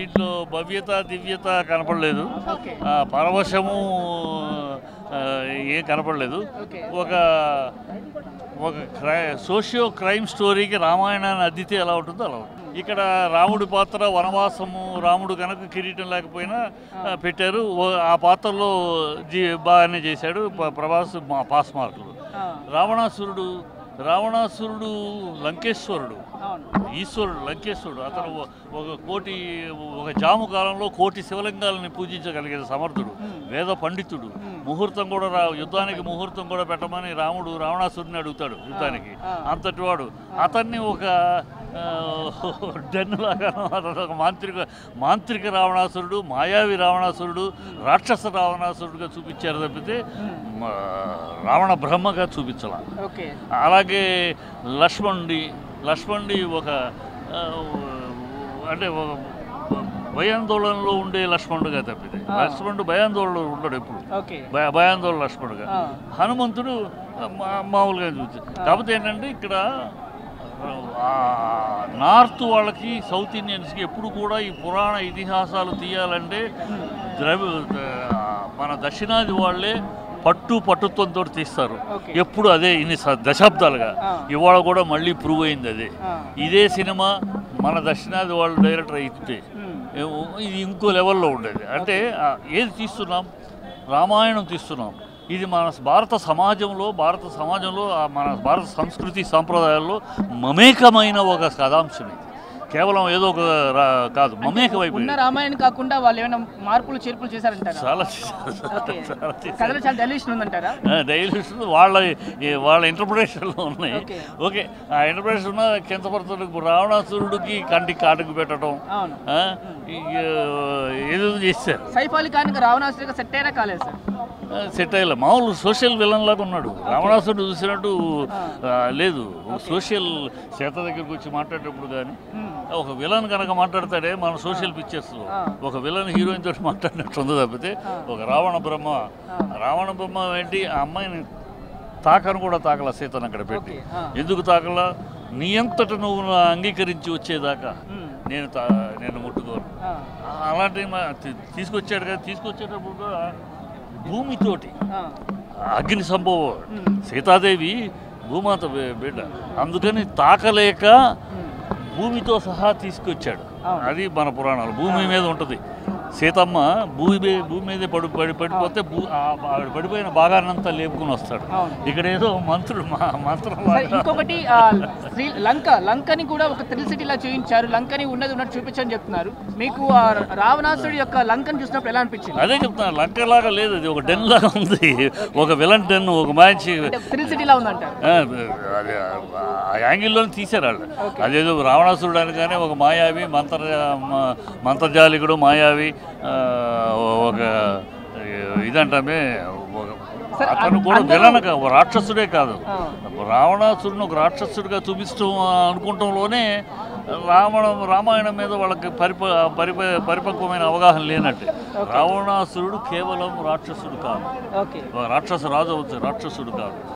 దీంట్లో భవ్యత దివ్యత కనపడలేదు. ఓకే. పరవశము ఏం కనపడలేదు. ఓకే. ఒక ఒక సోషియో క్రైమ్ స్టోరీకి రామాయణాన్ని అద్దితే ఎలా ఉంటుందో అలా ఉంటుంది. ఇక్కడ రాముడి పాత్ర వనవాసము, రాముడు కనుక కిరీటం లేకపోయినా పెట్టారు. ఆ పాత్రలో బాగానే చేశాడు ప్రభాస్. పాస్ మార్కులు. రావణాసురుడు లంకేశ్వరుడు, ఈశ్వరుడు లంకేశ్వరుడు. అతను ఒక జాము కాలంలో 1,000,000 శివలింగాలని పూజించగలిగిన సమర్థుడు, వేద పండితుడు. ముహూర్తం కూడా యుద్ధానికి ముహూర్తం కూడా పెట్టమని రావణాసురుడిని అడుగుతాడు యుద్ధానికి. అంతటి వాడు. అతన్ని ఒక డెన్నులాగాను, అతను ఒక మాంత్రిక రావణాసురుడు, మాయావి రావణాసురుడు, రాక్షస రావణాసురుడుగా చూపించారు తప్పితే రావణ బ్రహ్మగా చూపించాల. అలాగే లక్ష్మణుడి ఒక అంటే భయాందోళనలో ఉండే లక్ష్మణుడుగా తప్పితే లక్ష్మణుడు భయాందోళనలో ఉండడు ఎప్పుడు. భయాందోళన లక్ష్మణుడుగా. హనుమంతుడు మామూలుగా చూపించారు. కాకపోతే ఏంటంటే ఇక్కడ నార్త్ వాళ్ళకి సౌత్ ఇండియన్స్కి ఎప్పుడు కూడా ఈ పురాణ ఇతిహాసాలు తీయాలంటే మన దక్షిణాది వాళ్ళే పట్టుత్వంతో తీస్తారు ఎప్పుడు. అదే ఇన్ని దశాబ్దాలుగా. ఇవాళ కూడా మళ్ళీ ప్రూవ్ అయింది అదే. ఇదే సినిమా మన దక్షిణాది వాళ్ళు డైరెక్టర్ అయితే ఇది ఇంకో లెవెల్లో ఉండేది. అంటే ఏది తీస్తున్నాం? రామాయణం తీస్తున్నాం. ఇది మన భారత సమాజంలో మన భారత సంస్కృతి సాంప్రదాయాల్లో మమేకమైన ఒక కథాంశం. ఇది కేవలం ఏదో ఒక కాదు, మమేకమైపోయింది. రామాయణం కాకుండా వాళ్ళు ఏమైనా మార్పులు చేర్పులు చేశారంటారా? చాలా డైల్యూషన్ వాళ్ళ ఇంటర్ప్రిటేషన్లో ఉన్నాయి. ఓకే, ఆ ఇంటర్ప్రిటేషన్ కించపరచడానికి రావణాసురుడికి కంటికి కాటుకు పెట్టడం ఏదో చేశారు. సైఫ్ అలీ ఖాన్ రావణాసురుడిగా సెట్ అయినా కాలేదు సార్. సెట్ అయ్యలే. మామూలు సోషల్ విలన్ లాగా ఉన్నాడు. రావణాసురుడు చూసినట్టు లేదు. సోషల్ చేత దగ్గరికి వచ్చి మాట్లాడేటప్పుడు కానీ ఒక విలన్ కనుక మాట్లాడతాడే మన సోషల్ పిక్చర్స్లో ఒక విలన్ హీరోయిన్ తోటి మాట్లాడినట్టు ఉంది తప్పితే ఒక రావణ బ్రహ్మ ఏంటి? ఆ అమ్మాయిని తాకను కూడా తాకల సీతను అక్కడ పెట్టి. ఎందుకు తాకలా? నీ అంతట నువ్వు అంగీకరించి వచ్చేదాకా నేను ముట్టుకోను. అలాంటి తీసుకొచ్చాడు కదా. తీసుకొచ్చేటప్పుడు కూడా భూమితోటి అగ్ని సంభవం. సీతాదేవి భూమాత బిడ్డ, అందుకని తాకలేక భూమితో సహా తీసుకొచ్చాడు. అది మన పురాణాలు. భూమి మీద ఉంటుంది సీతమ్మ. భూమి మీద పడిపోతే ఆవిడ పడిపోయిన భాగాన్నంతా లేపుకుని వస్తాడు. ఇక్కడ ఏదో మంత్రం. ఇంకొకటి లంకని కూడా ఒక థ్రిల్ సిటీలా చూపించారు. లంకని ఉన్నట్టు చూపించని చెప్తున్నారు. మీకు రావణాసుడి యొక్క లంకని చూసినప్పుడు ఎలా అనిపించింది? అదే చెప్తున్నారు. లంక లాగా లేదు, అది ఒక డెన్ లాగా ఉంది. ఒక విలన్ డెన్, ఒక మంచి థ్రిల్ సిటీలా ఉందంటారు. అది ఆ యాంగిల్లో తీశారు వాళ్ళు. అదేదో రావణాసురుడు అనగానే ఒక మాయావి మంత్రజాలికుడు, మాయావి, ఒక ఇదంటే అతను కూడా విలనగా రాక్షసుడే కాదు. రావణాసురుని ఒక రాక్షసుడిగా చూపిస్తూ అనుకుంటంలోనే రామాయణం మీద వాళ్ళకి పరిపక్వమైన అవగాహన లేనట్టు. రావణాసురుడు కేవలం రాక్షసుడు కాదు. రాక్షస రాజు అవుతాడు, రాక్షసుడు కాదు.